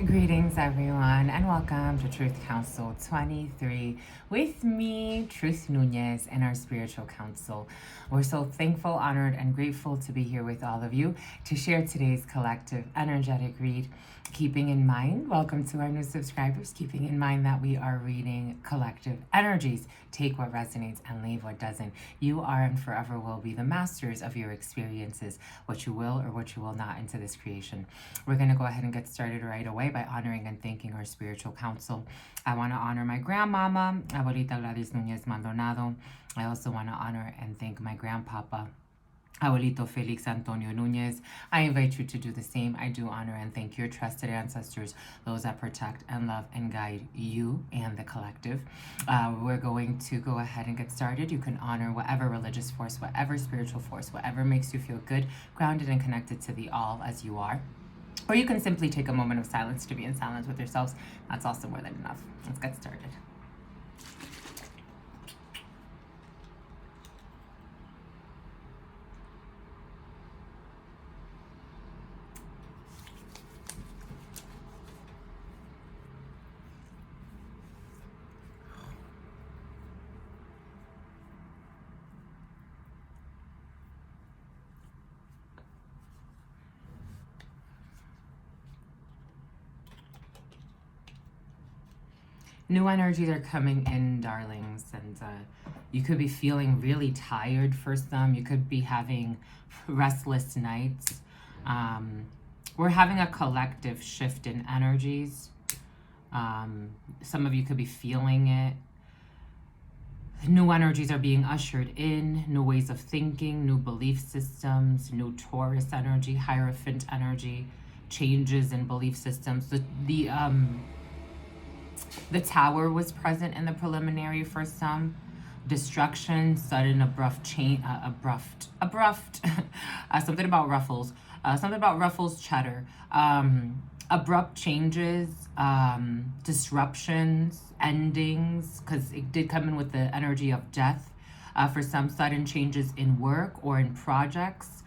Greetings, everyone, and welcome to Truth Council 23 with me, Truth Nunez, and our spiritual council. We're so thankful, honored, and grateful to be here with all of you to share today's collective energetic read. Keeping in mind, welcome to our new subscribers, keeping in mind that we are reading collective energies. Take what resonates and leave what doesn't. You are and forever will be the masters of your experiences, what you will or what you will not into this creation. We're going to go ahead and get started right away by honoring and thanking our spiritual council. I want to honor my grandmama, Abuelita Gladys Nunez Maldonado. I also want to honor and thank my grandpapa, Abuelito Felix Antonio Nunez. I invite you to do the same. I do honor and thank your trusted ancestors, those that protect and love and guide you and the collective. We're going to go ahead and get started. You can honor whatever religious force, whatever spiritual force, whatever makes you feel good, grounded and connected to the all as you are. Or you can simply take a moment of silence to be in silence with yourselves. That's also more than enough. Let's get started. New energies are coming in, darlings, and you could be feeling really tired for some. You could be having restless nights. We're having a collective shift in energies. Some of you could be feeling it. New energies are being ushered in, new ways of thinking, new belief systems, new Taurus energy, Hierophant energy, changes in belief systems. The Tower was present in the preliminary for some. Destruction, sudden, abrupt change, something about ruffles, cheddar, abrupt changes, disruptions, endings, because it did come in with the energy of death. For some, sudden changes in work or in projects.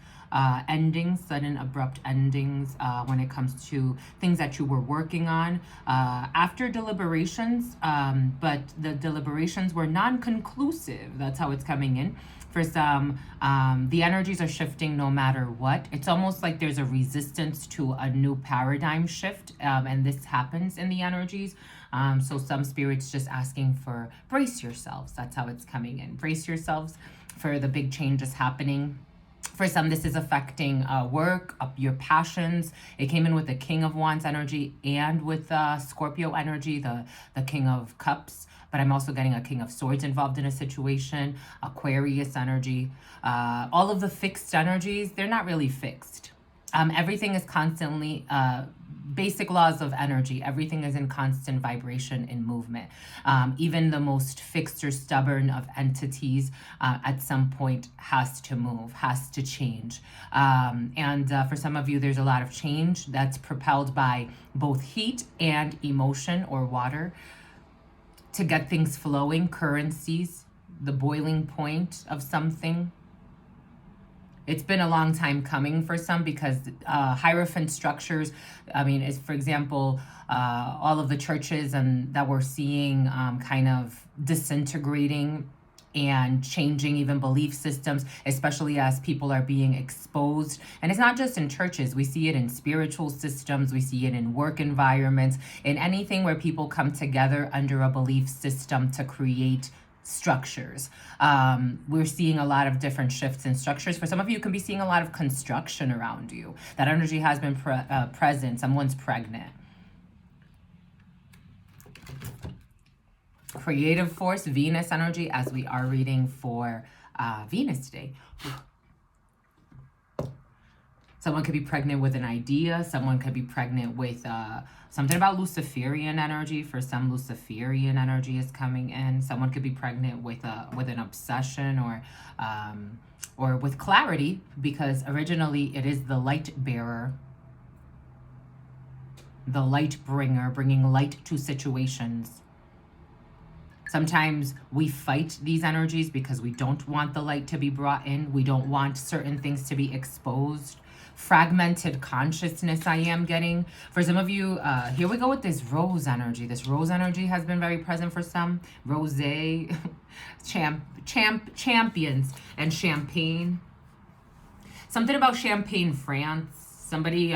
Endings, sudden abrupt endings when it comes to things that you were working on after deliberations, but the deliberations were non-conclusive. That's how it's coming in. For some, the energies are shifting no matter what. It's almost like there's a resistance to a new paradigm shift, and this happens in the energies. So some spirits just asking for brace yourselves. That's how it's coming in. Brace yourselves for the big changes happening. For some, this is affecting work, your passions. It came in with the King of Wands energy and with Scorpio energy, the King of Cups. But I'm also getting a King of Swords involved in a situation, Aquarius energy. All of the fixed energies, they're not really fixed. Everything is constantly, basic laws of energy, everything is in constant vibration and movement. Even the most fixed or stubborn of entities at some point has to move, has to change. And for some of you, there's a lot of change that's propelled by both heat and emotion or water to get things flowing, currencies, the boiling point of something. It's been a long time coming for some because Hierophant structures, is, for example, all of the churches and that we're seeing kind of disintegrating and changing even belief systems, especially as people are being exposed. And it's not just in churches. We see it in spiritual systems. We see it in work environments, in anything where people come together under a belief system to create structures. We're seeing a lot of different shifts in structures. For some of you, can be seeing a lot of construction around you. That energy has been present. Someone's pregnant. Creative force, Venus energy, as we are reading for Venus today. Someone could be pregnant with an idea. Someone could be pregnant with something about Luciferian energy. For some, Luciferian energy is coming in. Someone could be pregnant with an obsession or with clarity, because originally it is the light bearer, the light bringer, bringing light to situations. Sometimes we fight these energies because we don't want the light to be brought in. We don't want certain things to be exposed. Fragmented consciousness I am getting. For some of you, here we go with this rose energy. This rose energy has been very present for some. Rosé, champions, and champagne. Something about Champagne, France. Somebody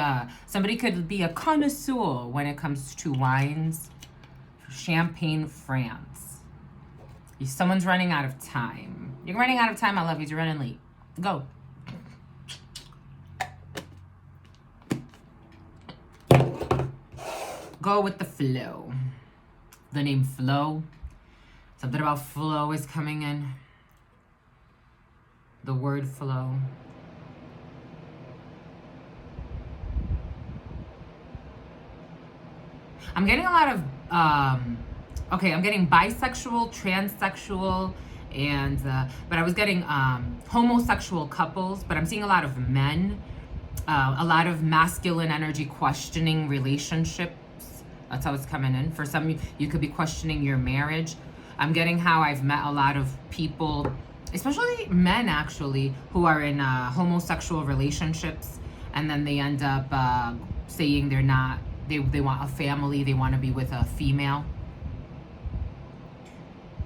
could be a connoisseur when it comes to wines. Champagne, France. Someone's running out of time. You're running out of time, my lovies. You're running late. Go. Go with the flow. The name flow. Something about flow is coming in. The word flow. I'm getting a lot of, I'm getting bisexual, transsexual, and, but I was getting homosexual couples, but I'm seeing a lot of men, a lot of masculine energy questioning relationships. That's how it's coming in. For some, you could be questioning your marriage. I'm getting how I've met a lot of people, especially men actually, who are in homosexual relationships, and then they end up saying they're not, they want a family, they want to be with a female.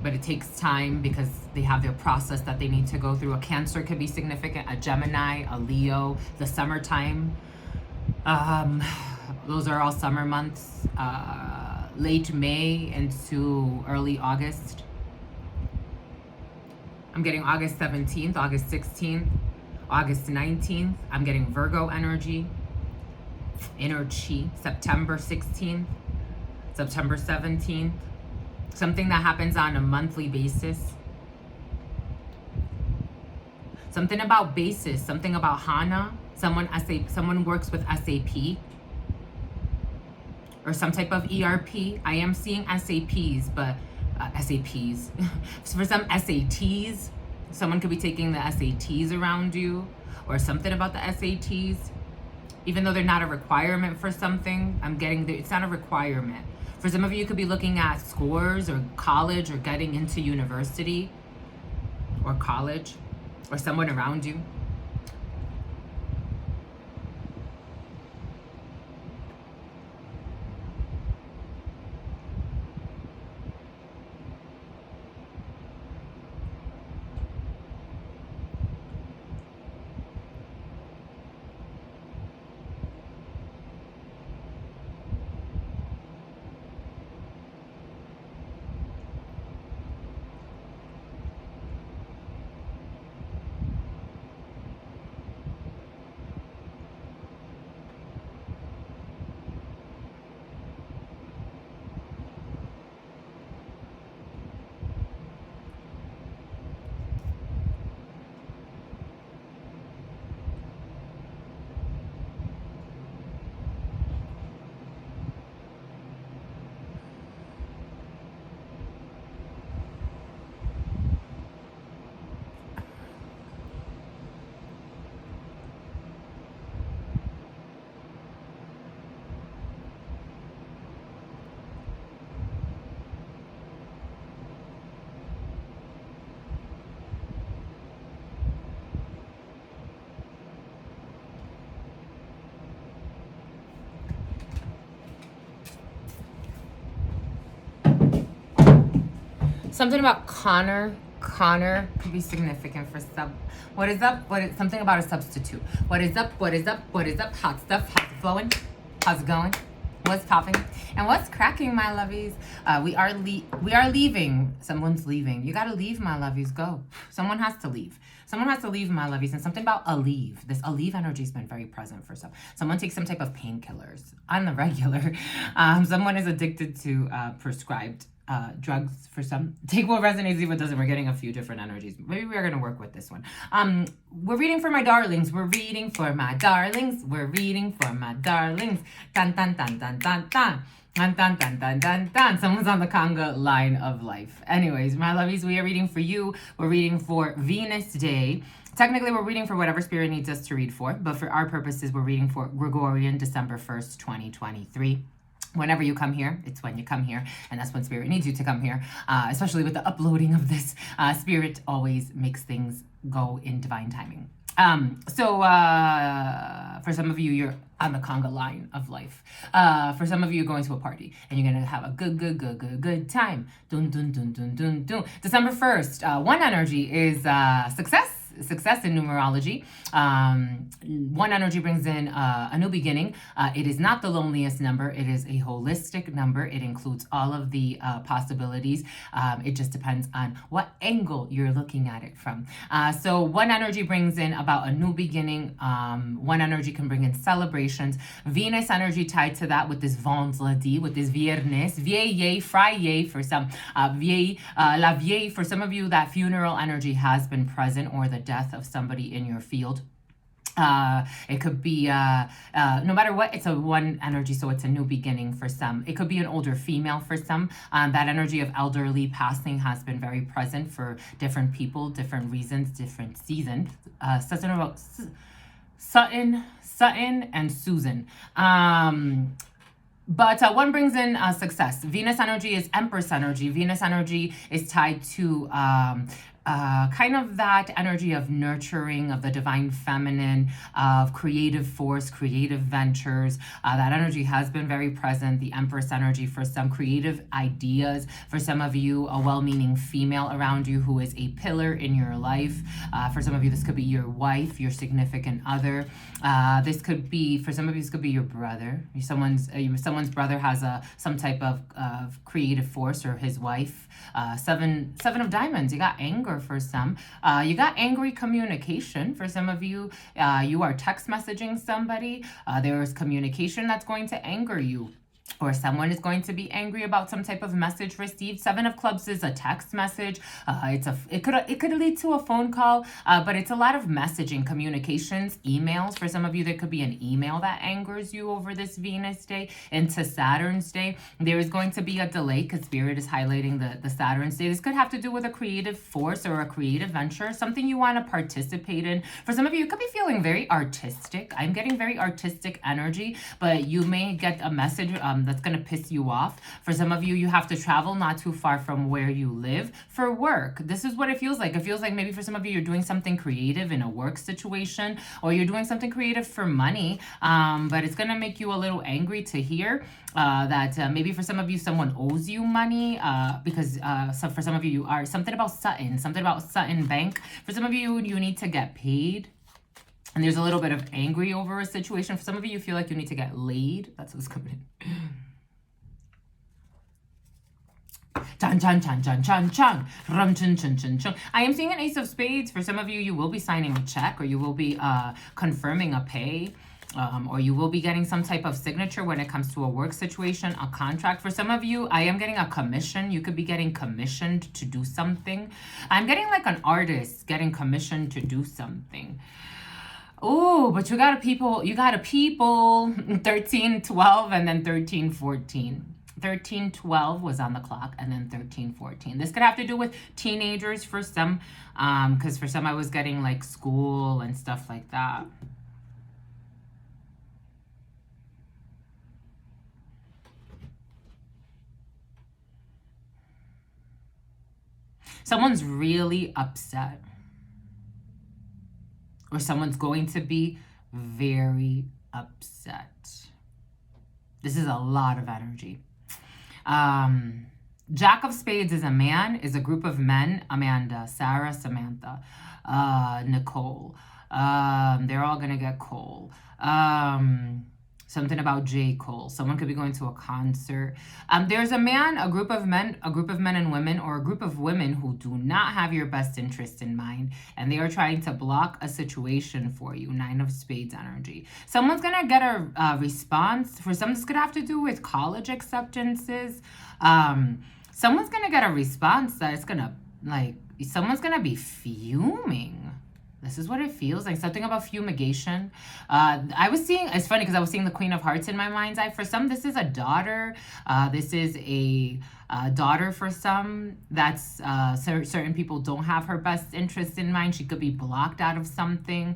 But it takes time because they have their process that they need to go through. A Cancer could be significant, a Gemini, a Leo, the summertime. Those are all summer months, late May into early August. I'm getting August 17th, August 16th, August 19th. I'm getting Virgo energy, inner chi, September 16th, September 17th. Something that happens on a monthly basis. Something about basis, something about HANA. Someone works with SAP or some type of ERP. I am seeing SAPs, but SAPs. So for some SATs, someone could be taking the SATs around you or something about the SATs. Even though they're not a requirement for something, I'm getting it's not a requirement. For some of you, you could be looking at scores or college or getting into university or college or someone around you. Something about Connor could be significant for some. What is up? Something about a substitute. What is up? Hot stuff. How's it flowing? How's it going? What's popping? And what's cracking, my lovies? We are leaving. Someone's leaving. You gotta leave, my lovies. Go. Someone has to leave. Someone has to leave, my lovies. And something about a leave. This a leave energy has been very present for some. Someone takes some type of painkillers on the regular. Someone is addicted to prescribed drugs for some. Take what resonates, leave what doesn't. We're getting a few different energies. Maybe we're going to work with this one. We're reading for my darlings. We're reading for my darlings. We're reading for my darlings. Dun, dun, dun, dun, dun, dun. Dun, dun, dun, dun, dun, dun. Someone's on the conga line of life. Anyways, my lovies, we are reading for you. We're reading for Venus Day. Technically, we're reading for whatever spirit needs us to read for. But for our purposes, we're reading for Gregorian, December 1st, 2023. Whenever you come here, it's when you come here, and that's when Spirit needs you to come here, especially with the uploading of this. Spirit always makes things go in divine timing. For some of you, you're on the conga line of life. For some of you, you're going to a party, and you're going to have a good time. Dun, dun, dun, dun, dun, dun. December 1st, one energy is success in numerology. One energy brings in a new beginning. It is not the loneliest number. It is a holistic number. It includes all of the possibilities. It just depends on what angle you're looking at it from. So one energy brings in about a new beginning. One energy can bring in celebrations. Venus energy tied to that with this vendredi, with this viernes, vieille, Friday for some, vieille, la vieille. For some of you, that funeral energy has been present, or the death of somebody in your field. It could be no matter what, it's a one energy, so it's a new beginning for some. It could be an older female for some. That energy of elderly passing has been very present for different people, different reasons, different seasons. Sutton and Susan. But one brings in success. Venus energy is Empress energy. Venus energy is tied to kind of that energy of nurturing, of the divine feminine, of creative force, creative ventures. That energy has been very present. The Empress energy for some, creative ideas. For some of you, a well-meaning female around you who is a pillar in your life. For some of you, this could be your wife, your significant other. This could be, for some of you, this could be your brother. Someone's brother has some type of creative force, or his wife. Seven of diamonds. You got anger for some. You got angry communication. For some of you, you are text messaging somebody. There is communication that's going to anger you, or someone is going to be angry about some type of message received. 7 of clubs is a text message. It could lead to a phone call, but it's a lot of messaging, communications, emails. For some of you, there could be an email that angers you over this Venus day into Saturn's day. There is going to be a delay because Spirit is highlighting the Saturn's day. This could have to do with a creative force or a creative venture, something you want to participate in. For some of you, you could be feeling very artistic. I'm getting very artistic energy, but you may get a message that's going to piss you off. For some of you, you have to travel not too far from where you live for work. This is what it feels like. It feels like maybe for some of you, you're doing something creative in a work situation, or you're doing something creative for money, but it's going to make you a little angry to hear that maybe for some of you, someone owes you money because for some of you, you are something about Sutton Bank. For some of you, you need to get paid. And there's a little bit of angry over a situation. For some of you, you feel like you need to get laid. That's what's coming in. Chan, chan, chan, chan, chan, chan. Rum, chan, chan, chan, chan. I am seeing an Ace of Spades. For some of you, you will be signing a check, or you will be confirming a pay. Or you will be getting some type of signature when it comes to a work situation, a contract. For some of you, I am getting a commission. You could be getting commissioned to do something. I'm getting like an artist getting commissioned to do something. Oh, but you got a people 13, 12, and then 13, 14. 13, 12 was on the clock, and then 13, 14. This could have to do with teenagers for some, because for some I was getting like school and stuff like that. Someone's really upset. Or someone's going to be very upset. This is a lot of energy. Jack of Spades is a man, is a group of men. Amanda, Sarah, Samantha, Nicole. They're all going to get coal. Something about J. Cole. Someone could be going to a concert. There's a man, a group of men and women, or a group of women who do not have your best interest in mind, and they are trying to block a situation for you. 9 of Spades energy. Someone's going to get a response. For some, this could have to do with college acceptances. Someone's going to get a response that it's going to, like, someone's going to be fuming. This is what it feels like. Something about fumigation. I was seeing, it's funny because I was seeing the Queen of Hearts in my mind's eye. For some, this is a daughter. This is a daughter for some. That's certain people don't have her best interest in mind. She could be blocked out of something.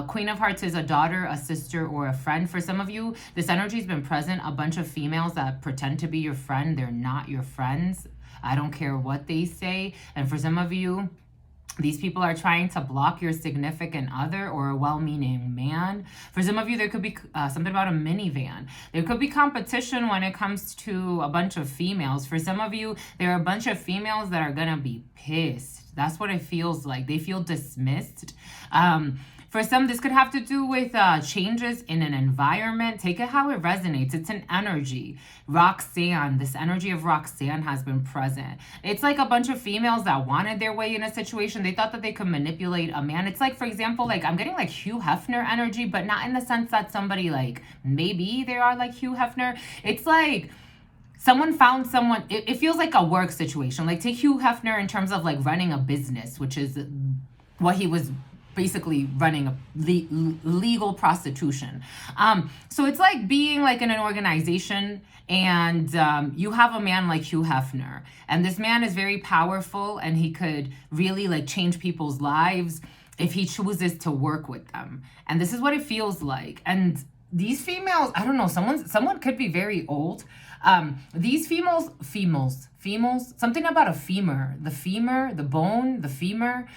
Queen of Hearts is a daughter, a sister, or a friend. For some of you, this energy's been present. A bunch of females that pretend to be your friend. They're not your friends. I don't care what they say. And for some of you, these people are trying to block your significant other or a well-meaning man. For some of you, there could be something about a minivan. There could be competition when it comes to a bunch of females. For some of you, there are a bunch of females that are going to be pissed. That's what it feels like. They feel dismissed. For some, this could have to do with changes in an environment. Take it how it resonates. It's an energy. Roxanne, this energy of Roxanne has been present. It's like a bunch of females that wanted their way in a situation. They thought that they could manipulate a man. It's like, for example, like I'm getting like Hugh Hefner energy, but not in the sense that somebody like, maybe they are like Hugh Hefner. It's like someone found someone. It feels like a work situation. Like take Hugh Hefner in terms of like running a business, which is what he was basically running a legal prostitution. So it's like being like in an organization and you have a man like Hugh Hefner, and this man is very powerful and he could really like change people's lives if he chooses to work with them. And this is what it feels like. And these females, I don't know, someone could be very old. These females, something about a femur, the bone, the femur,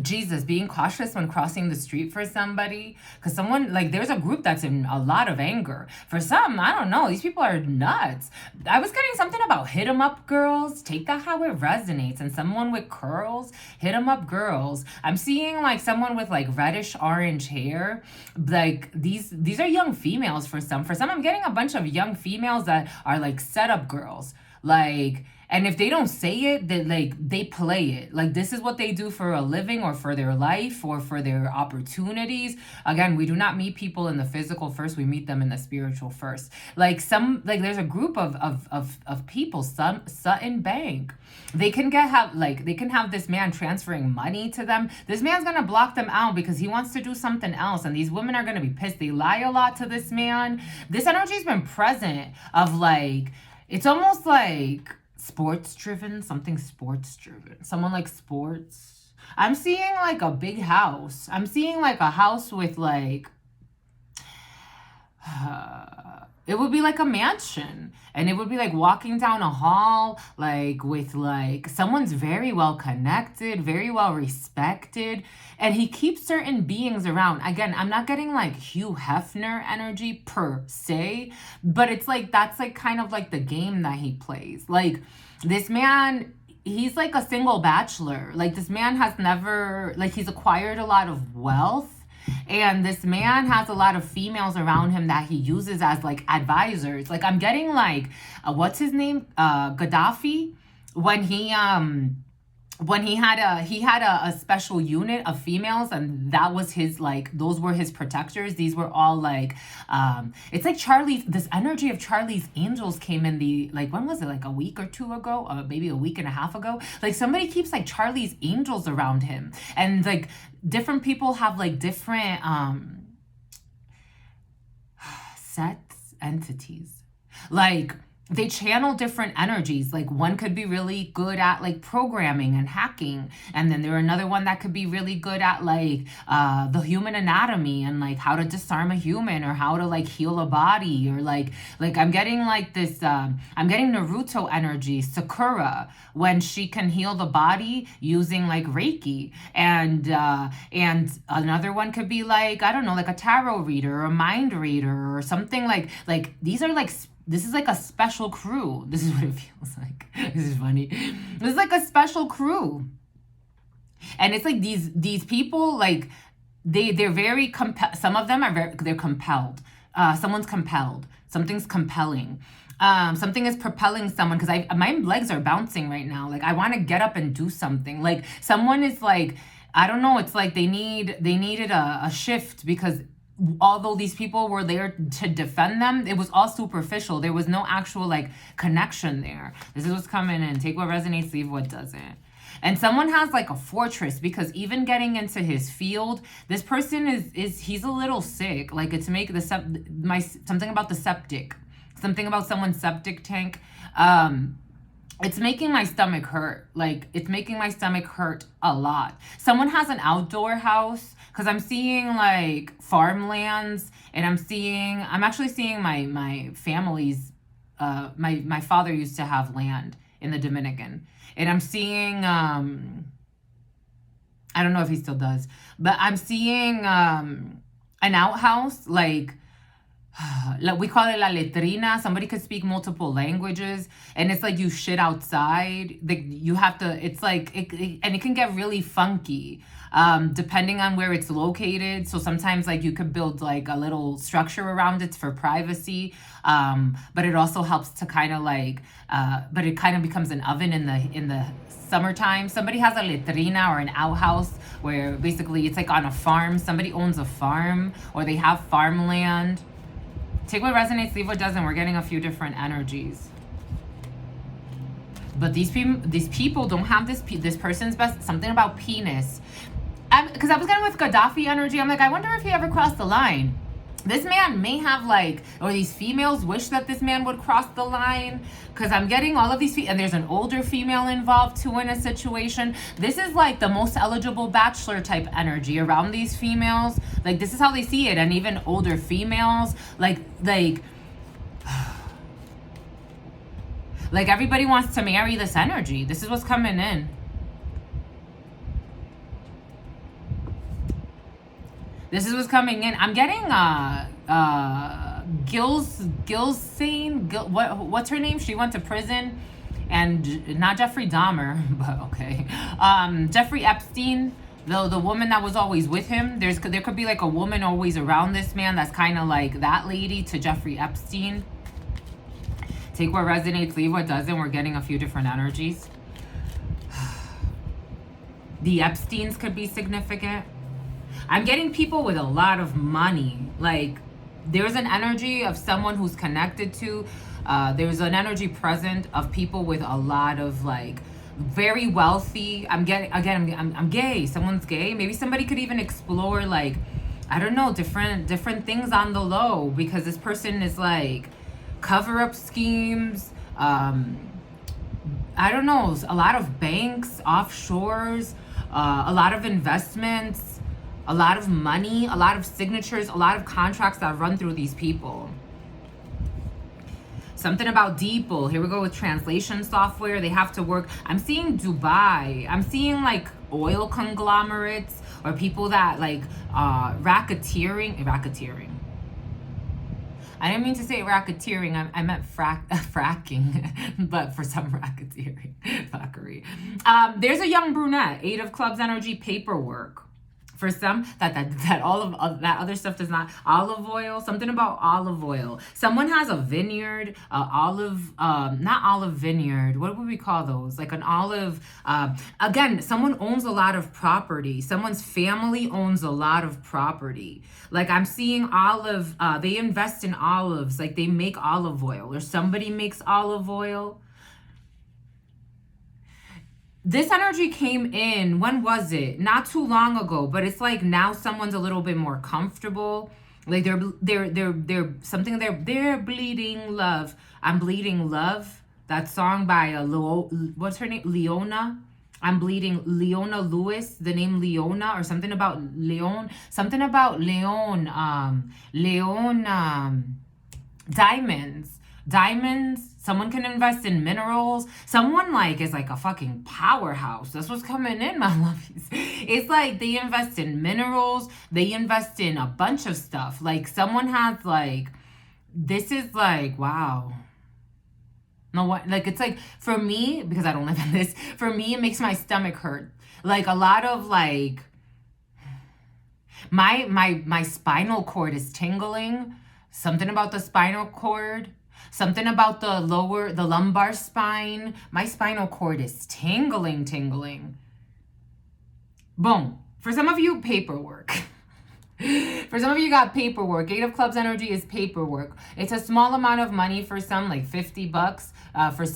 Jesus, being cautious when crossing the street for somebody. Because someone, like, there's a group that's in a lot of anger. For some, I don't know, these people are nuts. I was getting something about hit 'em up girls. Take that how it resonates. And someone with curls, hit 'em up girls. I'm seeing, like, someone with, like, reddish orange hair. Like, these are young females for some. For some, I'm getting a bunch of young females that are, like, setup girls. Like, and if they don't say it, then like they play it. Like this is what they do for a living or for their life or for their opportunities. Again, we do not meet people in the physical first. We meet them in the spiritual first. Like there's a group of people, Sutton Bank. They can have this man transferring money to them. This man's gonna block them out because he wants to do something else. And these women are gonna be pissed. They lie a lot to this man. This energy's been present of like, it's almost like sports driven, someone like sports. I'm seeing like a big house. I'm seeing like a house with like it would be like a mansion, and it would be like walking down a hall like with like someone's very well connected, very well respected, and he keeps certain beings around. Again, I'm not getting like Hugh Hefner energy per se, but it's like that's like kind of like the game that he plays. Like this man, he's like a single bachelor. Like this man has never, like he's acquired a lot of wealth. And this man has a lot of females around him that he uses as like advisors. Like I'm getting like, what's his name? Gaddafi, when he had a special unit of females, and that was his, like, those were his protectors. These were all like, it's like this energy of Charlie's Angels came in the, like, when was it? Like a week or two ago, maybe a week and a half ago. Like somebody keeps like Charlie's Angels around him, and like different people have like different, entities. Like they channel different energies. Like one could be really good at like programming and hacking, and then there are another one that could be really good at like the human anatomy and like how to disarm a human or how to like heal a body, or like I'm getting like this I'm getting Naruto energy, Sakura, when she can heal the body using like Reiki, and another one could be like, I don't know, like a tarot reader or a mind reader or something. Like these are like, this is like a special crew. This is what it feels like. This is funny. This is like a special crew. And it's like these people, like they're very some of them are they're compelled. Someone's compelled. Something's compelling. Something is propelling someone, because my legs are bouncing right now. Like I want to get up and do something. Like someone is like, I don't know, it's like they needed a shift, because although these people were there to defend them, it was all superficial. There was no actual like connection there. This is what's coming in. Take what resonates, leave what doesn't. And someone has like a fortress, because even getting into his field, this person is he's a little sick. Like, it's make the something about the septic, something about someone's septic tank. It's making my stomach hurt. Like, it's making my stomach hurt a lot. Someone has an outdoor house, because I'm seeing like farmlands, and I'm actually seeing my family's, my father used to have land in the Dominican. And I'm seeing, I don't know if he still does, but I'm seeing an outhouse, like we call it la letrina. Somebody could speak multiple languages, and it's like you shit outside. Like, you have to, it's like, and it can get really funky, depending on where it's located. So sometimes, like, you could build like a little structure around it for privacy, but it also helps to kind of like, but it kind of becomes an oven in the summertime. Somebody has a letrina or an outhouse where basically it's like on a farm. Somebody owns a farm, or they have farmland. Take what resonates, leave what doesn't. We're getting a few different energies. But these people don't have this person's best, something about penis. Because I was getting with Gaddafi energy. I'm like, I wonder if he ever crossed the line. This man may have like, or these females wish that this man would cross the line, because I'm getting all of these, and there's an older female involved too in a situation. This is like the most eligible bachelor type energy around these females. Like, this is how they see it. And even older females, like everybody wants to marry this energy. This is what's coming in. This is what's coming in. I'm getting Gilsane. What's her name? She went to prison, and not Jeffrey Dahmer, but okay. Jeffrey Epstein, the woman that was always with him. There could be like a woman always around this man that's kind of like that lady to Jeffrey Epstein. Take what resonates, leave what doesn't. We're getting a few different energies. The Epsteins could be significant. I'm getting people with a lot of money. Like, there's an energy of someone who's connected to, there's an energy present of people with a lot of, like, very wealthy. I'm getting, again, I'm gay. Someone's gay. Maybe somebody could even explore, like, I don't know, different things on the low, because this person is like cover-up schemes. I don't know, a lot of banks, offshores, a lot of investments, a lot of money, a lot of signatures, a lot of contracts that run through these people. Something about DeepL. Here we go with translation software. They have to work. I'm seeing Dubai. I'm seeing like oil conglomerates, or people that like racketeering. I didn't mean to say racketeering. I meant fracking, but for some racketeering, fuckery. There's a young brunette, 8 of Clubs energy, paperwork. For some, that all of that other stuff does not. Olive oil, something about olive oil. Someone has a vineyard, not olive vineyard. What would we call those? Like an olive. Again, someone owns a lot of property. Someone's family owns a lot of property. Like, I'm seeing olive. They invest in olives. Like, they make olive oil, or somebody makes olive oil. This energy came in, when was it? Not too long ago, but it's like now someone's a little bit more comfortable. Like, they're bleeding love. I'm bleeding love. That song by what's her name? Leona. I'm bleeding Leona Lewis. The name Leona, or something about Leon. Something about Leon. Diamonds. Someone can invest in minerals. Someone like is like a fucking powerhouse. That's what's coming in, my lovies. It's like they invest in minerals. They invest in a bunch of stuff. Like, someone has like, this is like, wow. No, what? Like, it's like, for me, because I don't live in this, for me, it makes my stomach hurt. Like, a lot of like, my spinal cord is tingling. Something about the spinal cord. Something about the lumbar spine. My spinal cord is tingling. Boom. For some of you, paperwork. For some of you got paperwork. Eight of Clubs energy is paperwork. It's a small amount of money for some, like $50. For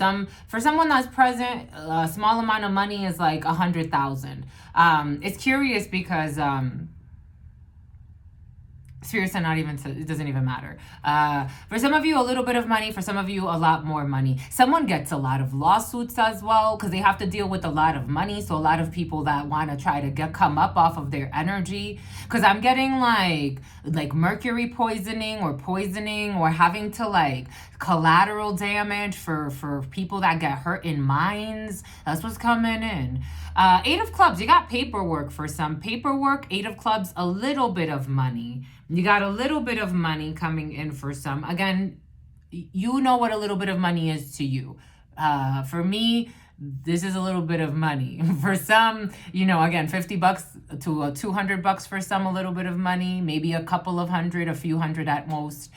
someone that's present, a small amount of money is like 100,000. It's curious because spirits are not even, it doesn't even matter. For some of you, a little bit of money. For some of you, a lot more money. Someone gets a lot of lawsuits as well because they have to deal with a lot of money. So a lot of people that want to try to come up off of their energy, because I'm getting like mercury poisoning or having to like collateral damage for people that get hurt in mines. That's what's coming in. Eight of Clubs, you got paperwork for some. Paperwork, Eight of Clubs, a little bit of money. You got a little bit of money coming in for some. Again, you know what a little bit of money is to you. For me, this is a little bit of money. For some, again, $50 to $200 for some, a little bit of money, maybe a couple of hundred, a few hundred at most.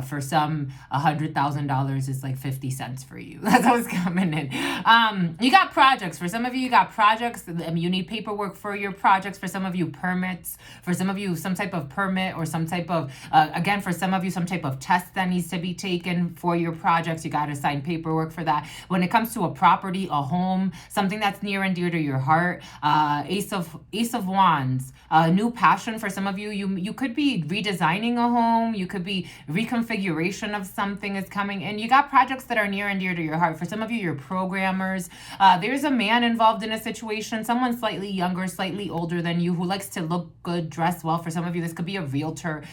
For some, $100,000 is like 50 cents for you. That's what's coming in. You got projects. For some of you, you got projects. You need paperwork for your projects. For some of you, permits. For some of you, some type of permit or some type of, again, for some of you, some type of test that needs to be taken for your projects. You got to sign paperwork for that. When it comes to a property, a home, something that's near and dear to your heart, Ace of Wands, new passion for some of you. You could be redesigning a home. You could be reconfiguration of something is coming in. You got projects that are near and dear to your heart. For some of you, you're programmers. There's a man involved in a situation, someone slightly younger, slightly older than you who likes to look good, dress well. For some of you, this could be a realtor.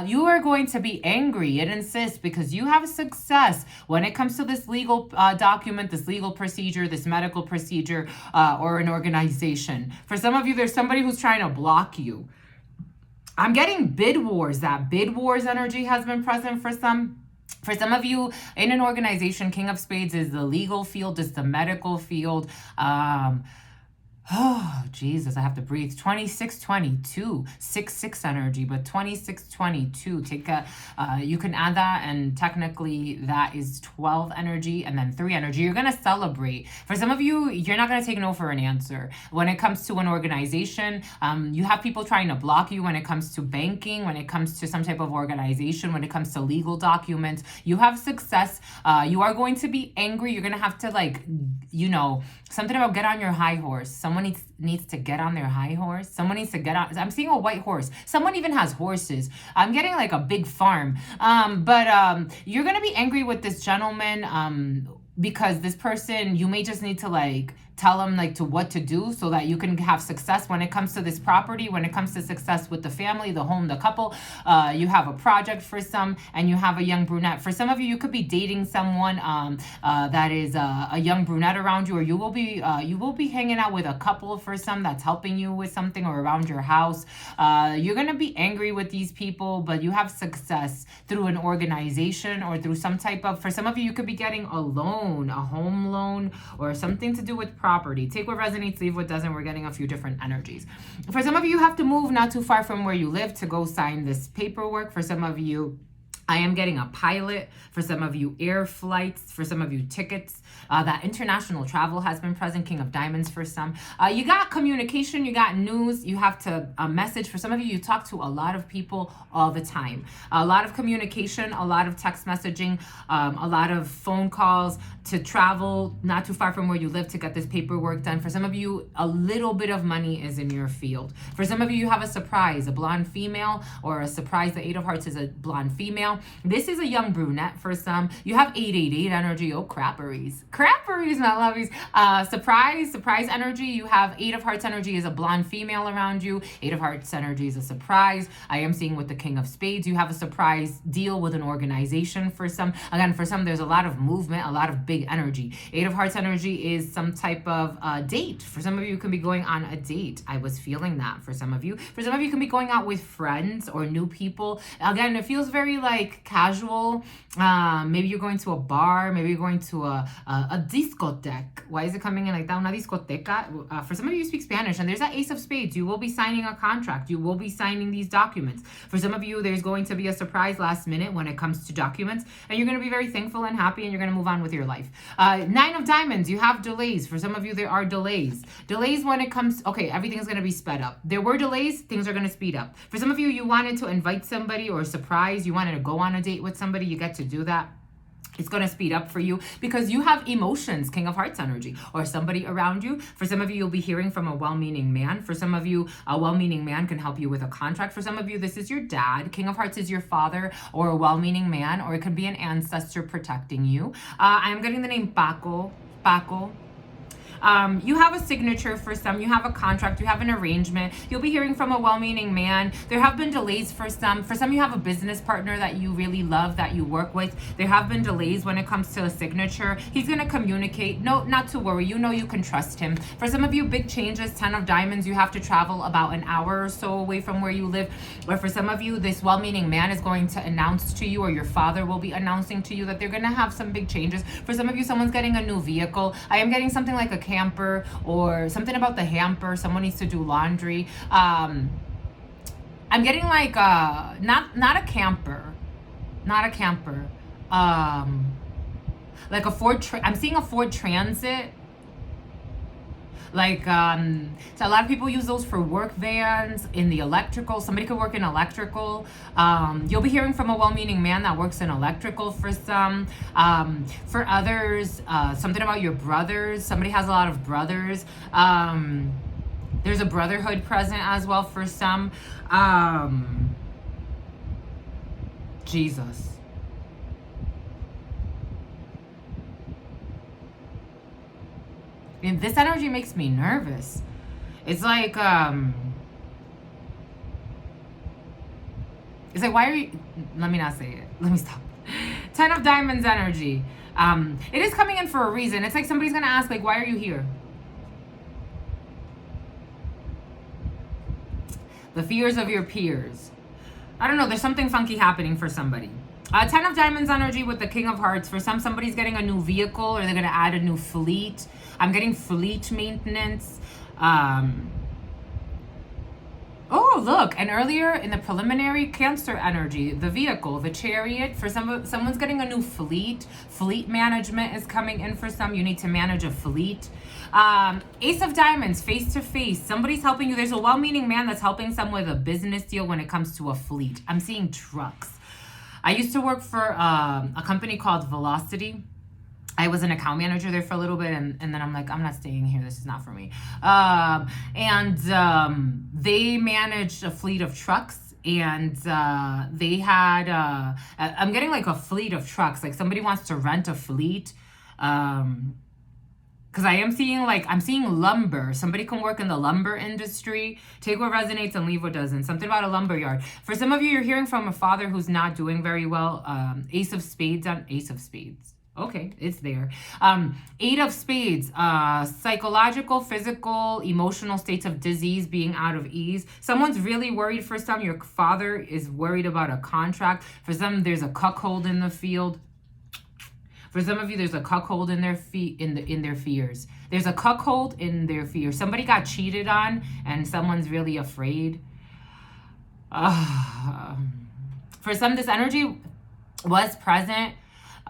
You are going to be angry. It insists because you have success when it comes to this legal document, this legal procedure, this medical procedure, or an organization. For some of you, there's somebody who's trying to block you. I'm getting bid wars. That bid wars energy has been present for some. For some of you in an organization, King of Spades is the legal field, it's the medical field. Oh, Jesus, I have to breathe. 2622, 6-6 energy, but 2622. You can add that, and technically that is 12 energy and then 3 energy. You're going to celebrate. For some of you, you're not going to take no for an answer. When it comes to an organization, you have people trying to block you when it comes to banking, when it comes to some type of organization, when it comes to legal documents. You have success. You are going to be angry. You're going to have to something about get on your high horse. Someone needs to get on their high horse. Someone needs to get on. I'm seeing a white horse. Someone even has horses. I'm getting like a big farm. But you're going to be angry with this gentleman because this person, you may just need to tell them to what to do so that you can have success when it comes to this property, when it comes to success with the family, the home, the couple. You have a project for some, and you have a young brunette. For some of you, you could be dating someone that is a young brunette around you, or you will be hanging out with a couple for some that's helping you with something or around your house. You're going to be angry with these people, but you have success through an organization or through some type of, for some of you, you could be getting a loan, a home loan, or something to do with property. Take what resonates, leave what doesn't. We're getting a few different energies. For some of you, you have to move not too far from where you live to go sign this paperwork. For some of you, I am getting a pilot. For some of you, air flights. For some of you, tickets. That international travel has been present. King of Diamonds for some. You got communication. You got news. You have to message. For some of you, you talk to a lot of people all the time. A lot of communication, a lot of text messaging, a lot of phone calls to travel not too far from where you live to get this paperwork done. For some of you, a little bit of money is in your field. For some of you, you have a surprise, a blonde female, or a surprise. The Eight of Hearts is a blonde female. This is a young brunette for some. You have 888 energy. Oh, crapperies, my lovies. Surprise energy. You have Eight of Hearts energy is a blonde female around you. Eight of Hearts energy is a surprise. I am seeing with the King of Spades, you have a surprise deal with an organization for some. Again, for some, there's a lot of movement, a lot of big energy. Eight of Hearts energy is some type of date. For some of you, can be going on a date. I was feeling that for some of you. For some of you, can be going out with friends or new people. Again, it feels very like casual. Maybe you're going to a bar. Maybe you're going to a discotheque. Why is it coming in like that? Una discoteca. For some of you who speak Spanish, and there's that Ace of Spades. You will be signing a contract. You will be signing these documents. For some of you, there's going to be a surprise last minute when it comes to documents, and you're going to be very thankful and happy, and you're going to move on with your life. Nine of Diamonds. You have delays. For some of you, there are delays. Delays when it comes. Okay, everything is going to be sped up. There were delays. Things are going to speed up. For some of you, you wanted to invite somebody or surprise. You wanted to go on a date with somebody. You get to do that. It's going to speed up for you because you have emotions, King of Hearts energy, or somebody around you. For some of you, you'll be hearing from a well-meaning man. For some of you, a well-meaning man can help you with a contract. For some of you, this is your dad. King of Hearts is your father or a well-meaning man, or it could be an ancestor protecting you. I'm getting the name Paco. You have a signature for some, you have a contract, you have an arrangement, you'll be hearing from a well-meaning man. There have been delays for some you have a business partner that you really love, that you work with. There have been delays when it comes to a signature. He's going to communicate. No, not to worry. You know you can trust him. For some of you, big changes, 10 of Diamonds, you have to travel about an hour or so away from where you live. Or for some of you, this well-meaning man is going to announce to you, or your father will be announcing to you that they're going to have some big changes. For some of you, someone's getting a new vehicle. I am getting something like a camper or something about the hamper. Someone needs to do laundry. I'm getting like not a camper, like a Ford. I'm seeing a Ford Transit. Like, so a lot of people use those for work vans, in the electrical. Somebody could work in electrical. You'll be hearing from a well-meaning man that works in electrical for some. For others, something about your brothers. Somebody has a lot of brothers. There's a brotherhood present as well for some. Jesus. And this energy makes me nervous. It's like, why are you, let me not say it. Let me stop. 10 of Diamonds energy. It is coming in for a reason. It's like somebody's going to ask, like, why are you here? The fears of your peers. I don't know. There's something funky happening for somebody. 10 of Diamonds energy with the King of Hearts. For some, somebody's getting a new vehicle, or they're going to add a new fleet. I'm getting fleet maintenance. Oh, look. And earlier in the preliminary, Cancer energy, the vehicle, the Chariot. For someone's getting a new fleet. Fleet management is coming in for some. You need to manage a fleet. Ace of Diamonds, face to face. Somebody's helping you. There's a well-meaning man that's helping someone with a business deal when it comes to a fleet. I'm seeing trucks. I used to work for a company called Velocity. I was an account manager there for a little bit, and then I'm like, I'm not staying here. This is not for me. They managed a fleet of trucks, and they had, I'm getting like a fleet of trucks. Like somebody wants to rent a fleet. Because I'm seeing lumber. Somebody can work in the lumber industry. Take what resonates and leave what doesn't. Something about a lumber yard. For some of you, you're hearing from a father who's not doing very well. Ace of Spades on Ace of Spades. Okay, it's there. 8 of Spades, psychological, physical, emotional states of disease, being out of ease. Someone's really worried for some. Your father is worried about a contract. For some, there's a cuckold in the field. For some of you, there's a cuckold in their in their fears. There's a cuckold in their fears. Somebody got cheated on, and someone's really afraid. For some, this energy was present.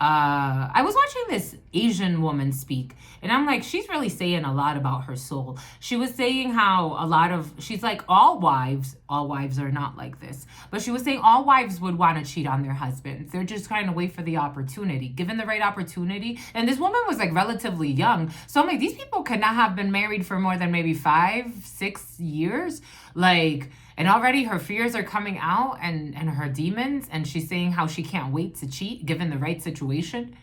I was watching this Asian woman speak, and I'm like, she's really saying a lot about her soul. She was saying how she's like, all wives are not like this, but she was saying all wives would want to cheat on their husbands. They're just trying to wait for the opportunity, given the right opportunity. And this woman was like relatively young. So I'm like, these people could not have been married for more than maybe 5-6 years. Like, and already her fears are coming out and her demons, and she's saying how she can't wait to cheat given the right situation.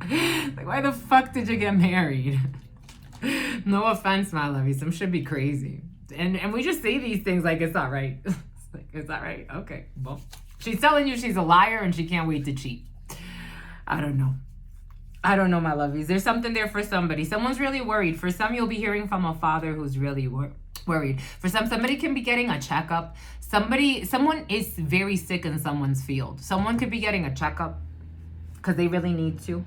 Like, why the fuck did you get married? No offense, my lovey. Some should be crazy. And we just say these things like it's not right. Like, it's not right. Okay. Well, she's telling you she's a liar and she can't wait to cheat. I don't know, my lovies. There's something there for somebody. Someone's really worried. For some, you'll be hearing from a father who's really Worried. For somebody can be getting a checkup. Someone is very sick in someone's field. Someone could be getting a checkup because they really need to.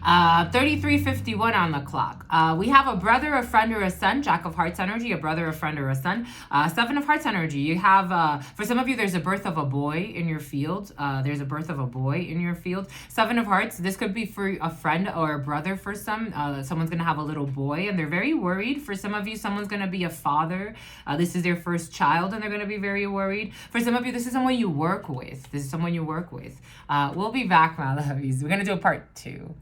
33:51 on the clock. We have a brother, a friend, or a son. Jack of Hearts energy, a brother, a friend, or a son. Seven of Hearts energy. You have, for some of you, there's a birth of a boy in your field. There's a birth of a boy in your field. Seven of Hearts. This could be for a friend or a brother for some. Someone's going to have a little boy, and they're very worried. For some of you, someone's going to be a father. This is their first child, and they're going to be very worried. For some of you, this is someone you work with. We'll be back, my lovies. We're going to do a part 2.